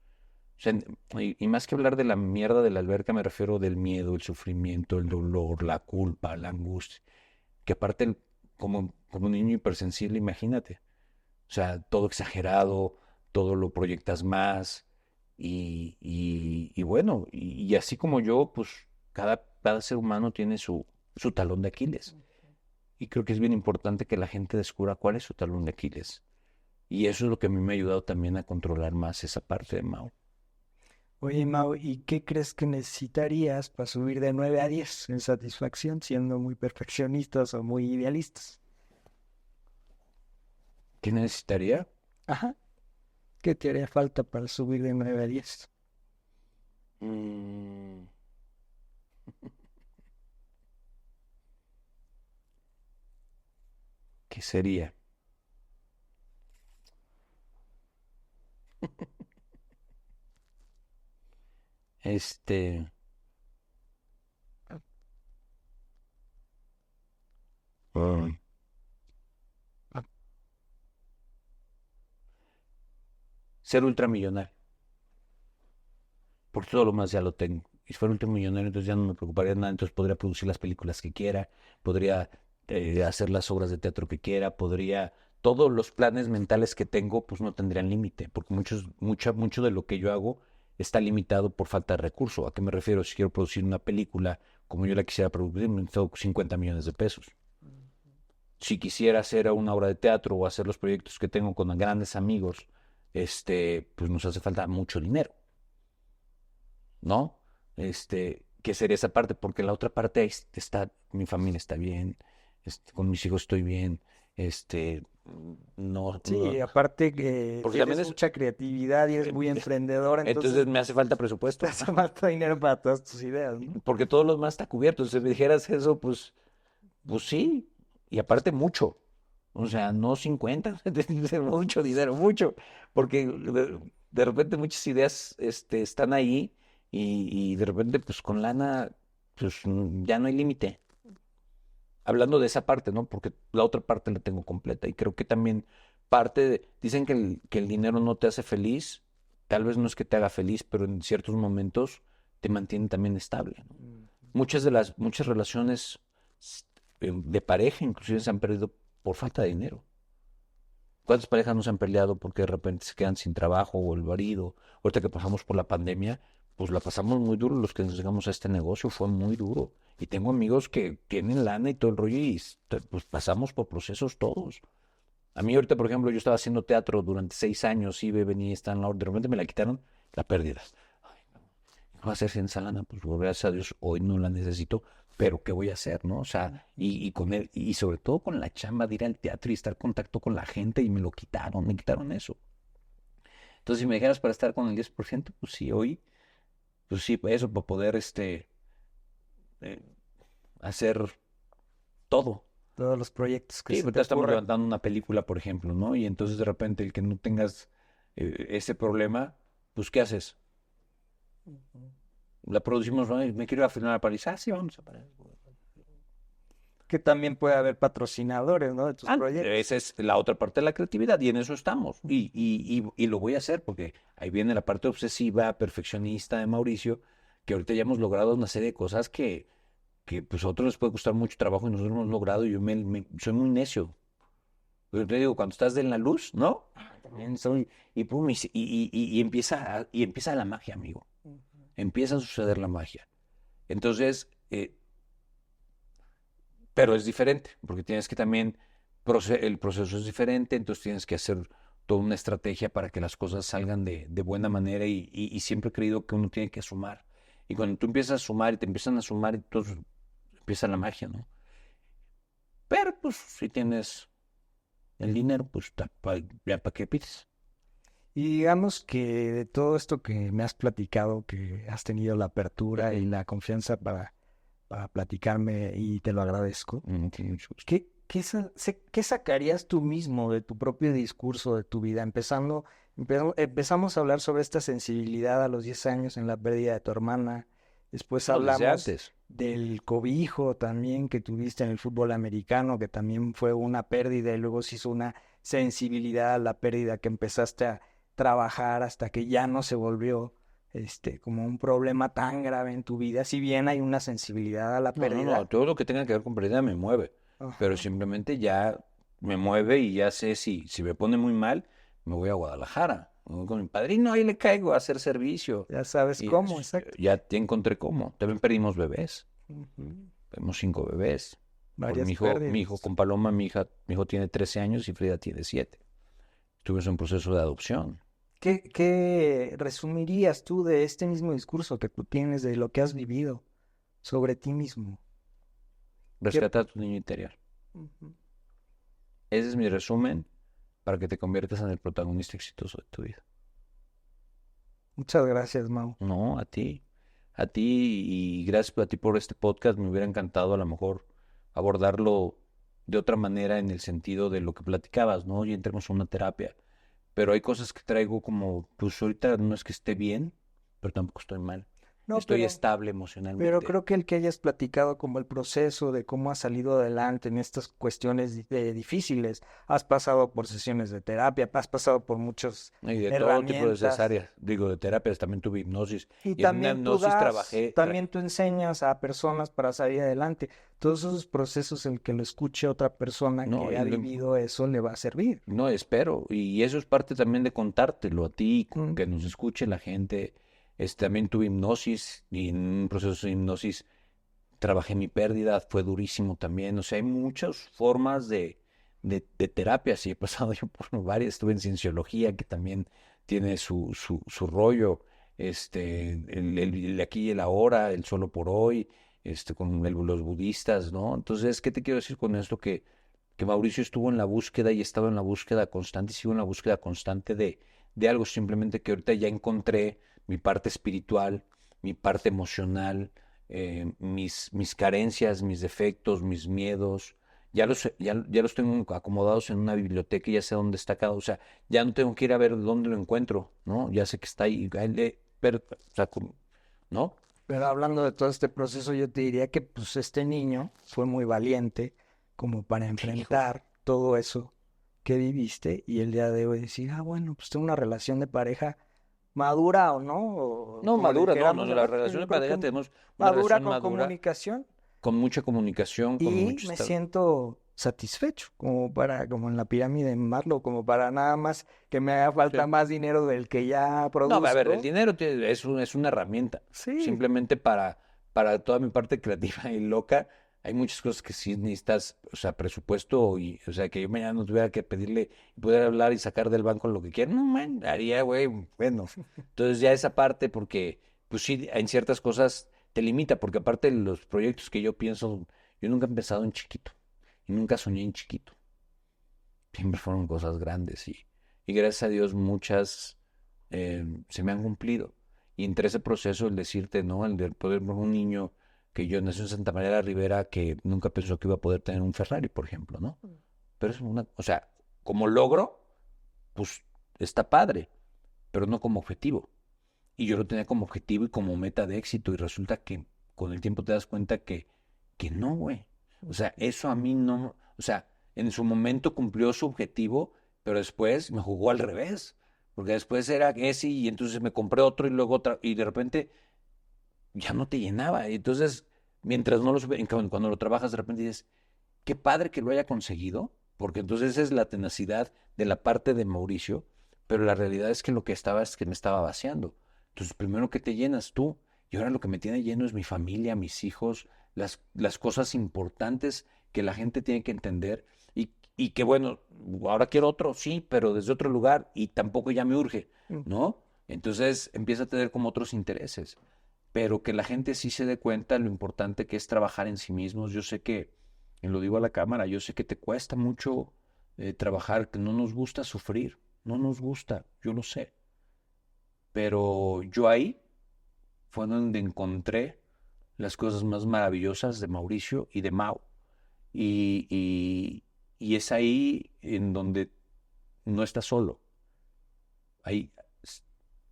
O sea, y más que hablar de la mierda de la alberca, me refiero del miedo, el sufrimiento, el dolor, la culpa, la angustia. Que aparte, como un niño hipersensible, imagínate. O sea, todo exagerado, todo lo proyectas más. Y bueno, y así como yo, pues cada ser humano tiene su talón de Aquiles. Y creo que es bien importante que la gente descubra cuál es su talón de Aquiles Y eso es lo que a mí me ha ayudado también a controlar más esa parte de Mao. Oye, Mau, ¿y qué crees que necesitarías para subir de 9 a 10 en satisfacción, siendo muy perfeccionistas o muy idealistas? ¿Qué necesitaría? Ajá. ¿Qué te haría falta para subir de 9 a 10? Mm, ¿Qué sería? Este, mm, ser ultramillonario, porque todo lo más ya lo tengo. Y si fuera ultramillonario, entonces ya no me preocuparía de nada, entonces podría producir las películas que quiera, podría hacer las obras de teatro que quiera, podría, todos los planes mentales que tengo, pues no tendrían límite, porque mucho de lo que yo hago está limitado por falta de recurso. ¿A qué me refiero? Si quiero producir una película como yo la quisiera producir, me necesito 50 millones de pesos. Si quisiera hacer una obra de teatro o hacer los proyectos que tengo con grandes amigos, pues nos hace falta mucho dinero, ¿no? ¿Qué sería esa parte? Porque la otra parte ahí está, mi familia está bien, con mis hijos estoy bien, no, Sí, aparte que porque también tienes es, mucha creatividad y eres muy emprendedor, entonces entonces me hace falta te presupuesto, hace falta dinero para todas tus ideas, ¿no? porque todo lo demás está cubierto. Si me dijeras eso, pues sí, y aparte mucho. O sea, no 50, mucho dinero, mucho. Porque de repente muchas ideas están ahí y de repente pues con lana pues ya no hay límite. Hablando de esa parte, ¿no? Porque la otra parte la tengo completa y creo que también dicen que el dinero no te hace feliz, tal vez no es que te haga feliz, pero en ciertos momentos te mantiene también estable, ¿no? Mm. Muchas relaciones de pareja inclusive se han perdido por falta de dinero. ¿Cuántas parejas no se han peleado porque de repente se quedan sin trabajo o el marido? Ahorita que pasamos por la pandemia, pues la pasamos muy duro. Los que nos llegamos a este negocio fue muy duro. Y tengo amigos que tienen lana y todo el rollo y pues pasamos por procesos todos. A mí ahorita, por ejemplo, yo estaba haciendo teatro durante 6 años, iba, venía, estaba en la hora, de repente me la quitaron, la pérdida. ¿Qué voy a hacer sin esa lana? Pues gracias a Dios hoy no la necesito, pero ¿qué voy a hacer, no? O sea, y sobre todo con la chamba de ir al teatro y estar en contacto con la gente y me quitaron eso. Entonces, si me dijeras para estar con el 10%, pues sí, hoy, pues sí, eso, para poder eh, hacer todo. Todos los proyectos que Sí, se te ahorita estamos ocurran. levantando una película, por ejemplo, ¿no? Y entonces de repente el que no tengas ese problema, pues ¿qué haces? Ujú. La producimos, ¿no? Y me quiero ir a filmar a París. Ah, sí, vamos a París. Que también puede haber patrocinadores, ¿no? De tus proyectos. Esa es la otra parte de la creatividad y en eso estamos. Y lo voy a hacer porque ahí viene la parte obsesiva, perfeccionista de Mauricio, que ahorita ya hemos logrado una serie de cosas que pues a otros les puede costar mucho trabajo y nosotros hemos logrado. Yo soy muy necio. Pero te digo, cuando estás en la luz, ¿no? También soy, y pum, y empieza la magia, amigo. Ujú. Empieza a suceder la magia. Entonces, pero es diferente, porque tienes que también, el proceso es diferente, entonces tienes que hacer toda una estrategia para que las cosas salgan de buena manera y siempre he creído que uno tiene que sumar. Y cuando tú empiezas a sumar y te empiezan a sumar, entonces empieza la magia, ¿no? Pero pues si tienes el dinero, pues ya para qué pides. Y digamos que de todo esto que me has platicado, que has tenido la apertura y la confianza para platicarme y te lo agradezco, Tiene mucho gusto. ¿qué sacarías tú mismo de tu propio discurso, de tu vida? Empezamos a hablar sobre esta sensibilidad a los 10 años en la pérdida de tu hermana. Después No, desde hablamos antes. del cobijo también que tuviste en el fútbol americano, que también fue una pérdida y luego se hizo una sensibilidad a la pérdida que empezaste a trabajar hasta que ya no se volvió como un problema tan grave en tu vida. Si bien hay una sensibilidad a la No, pérdida. todo lo que tenga que ver con pérdida me mueve, pero Ajá. simplemente ya me mueve y ya sé si me pone muy mal, me voy a Guadalajara. Me voy con mi padrino, ahí le caigo a hacer servicio. Ya sabes Y cómo, exacto. ya te encontré cómo. También perdimos bebés, Ujú. perdimos 5 bebés. Por Varias mi hijo pérdidas. con Paloma, mi hijo tiene 13 años y Frida tiene 7. Estuve en un proceso de adopción. ¿Qué resumirías tú de este mismo discurso que tú tienes de lo que has vivido sobre ti mismo? ¿Qué? Rescatar tu niño interior. Ujú. Ese es mi resumen para que te conviertas en el protagonista exitoso de tu vida. Muchas gracias, Mau. No, a ti y gracias a ti por este podcast. Me hubiera encantado a lo mejor abordarlo de otra manera en el sentido de lo que platicabas, ¿no? Y entremos a una terapia. Pero hay cosas que traigo como, pues ahorita no es que esté bien, pero tampoco estoy mal. No, Estoy pero estable Pero emocionalmente. creo que el que hayas platicado como el proceso de cómo has salido adelante en estas cuestiones difíciles, has pasado por sesiones de terapia, has pasado por muchas Y de todo tipo de herramientas áreas, digo, de terapias, también tuve hipnosis. y Y en una también tú hipnosis das, trabajé, también tú enseñas a personas para salir adelante. Todos esos procesos, el que lo escuche otra persona no, que ha vivido eso le va a servir. no, espero. Y eso es parte también de contártelo a ti, Mm. que nos escuche la gente. También tuve hipnosis y en un proceso de hipnosis trabajé mi pérdida, fue durísimo también. O sea, hay muchas formas de terapias y he pasado yo por varias. Estuve en cienciología, que también tiene su rollo. El aquí y el ahora, el solo por hoy, con los budistas, ¿no? Entonces, ¿qué te quiero decir con esto? Que Mauricio estuvo en la búsqueda y estaba en la búsqueda constante y sigo en la búsqueda constante de algo, simplemente que ahorita ya encontré mi parte espiritual, mi parte emocional, mis carencias, mis defectos, mis miedos, ya los tengo acomodados en una biblioteca y ya sé dónde está cada, o sea, ya no tengo que ir a ver dónde lo encuentro, ¿no? Ya sé que está ahí, pero, o sea, ¿no? Pero hablando de todo este proceso, yo te diría que pues este niño fue muy valiente como para Hijo. enfrentar todo eso que viviste y el día de hoy decir, ah, bueno, pues tengo una relación de pareja madura o no, o No, como le madura, no, no, queramos la llamar, pero relación yo de creo pareja que tenemos una madura relación con madura, comunicación con mucha comunicación, con y mucho me estar. siento satisfecho, como para, como en la pirámide de Maslow, como para nada más que me haga falta Sí. más dinero del que ya No, a ver, el produzco. dinero es una herramienta. Sí, Simplemente para toda mi parte creativa y loca, hay muchas cosas que sí necesitas, o sea, presupuesto y, o sea, que yo mañana no tuviera que pedirle y poder hablar y sacar del banco lo que quiera. No, man, haría, güey, bueno. Entonces ya esa parte, porque, pues sí, en ciertas cosas te limita, porque aparte de los proyectos que yo pienso, yo nunca he empezado en chiquito y nunca soñé en chiquito. Siempre fueron cosas grandes y gracias a Dios muchas se me han cumplido. Y entre ese proceso, el decirte, ¿no? El de poder ver un niño que yo nací en Santa María de la Ribera que nunca pensó que iba a poder tener un Ferrari, por ejemplo, ¿no? Pero es una, o sea, como logro, pues está padre, pero no como objetivo. Y yo lo tenía como objetivo y como meta de éxito y resulta que con el tiempo te das cuenta que no, güey. O sea, eso a mí no, o sea, en su momento cumplió su objetivo, pero después me jugó al revés, porque después era ese y entonces me compré otro y luego otra y de repente ya no te llenaba. Y entonces, mientras no lo cuando lo trabajas de repente dices, qué padre que lo haya conseguido, porque entonces esa es la tenacidad de la parte de Mauricio, pero la realidad es que lo que estaba es que me estaba vaciando. Entonces, primero que te llenas tú, y ahora lo que me tiene lleno es mi familia, mis hijos, las cosas importantes que la gente tiene que entender y que bueno, ahora quiero otro, sí, pero desde otro lugar y tampoco ya me urge, mm, ¿no? Entonces empieza a tener como otros intereses, pero que la gente sí se dé cuenta lo importante que es trabajar en sí mismos. Yo sé que y lo digo a la cámara, yo sé que te cuesta mucho trabajar, que no nos gusta sufrir, no nos gusta, yo lo sé, pero yo ahí fue donde encontré las cosas más maravillosas de Mauricio y de Mau. Y, y, y es ahí en donde no estás solo. Ahí,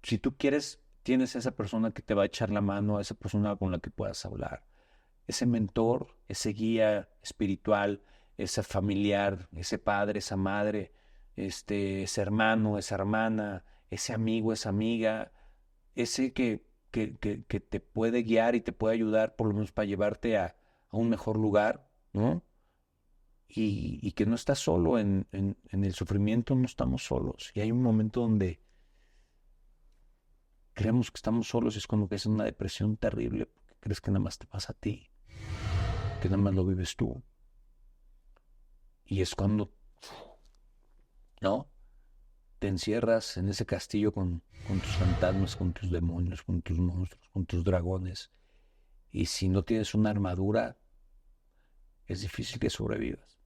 si tú quieres, tienes a esa persona que te va a echar la mano, a esa persona con la que puedas hablar, ese mentor, ese guía espiritual, ese familiar, ese padre, esa madre, ese hermano, esa hermana, ese amigo, esa amiga, ese que te puede guiar y te puede ayudar por lo menos para llevarte a un mejor lugar, ¿no? Y que no estás solo en el sufrimiento, no estamos solos. Y hay un momento donde creemos que estamos solos y es cuando caes en una depresión terrible, porque crees que nada más te pasa a ti, que nada más lo vives tú. Y es cuando, ¿no? te encierras en ese castillo con tus fantasmas, con tus demonios, con tus monstruos, con tus dragones. Y si no tienes una armadura, es difícil que sobrevivas.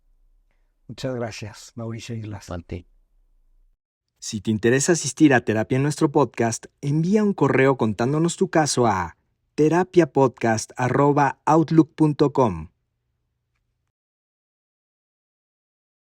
Muchas gracias, Mauricio Islas. A ti. Si te interesa asistir a terapia en nuestro podcast, envía un correo contándonos tu caso a terapiapodcast@outlook.com.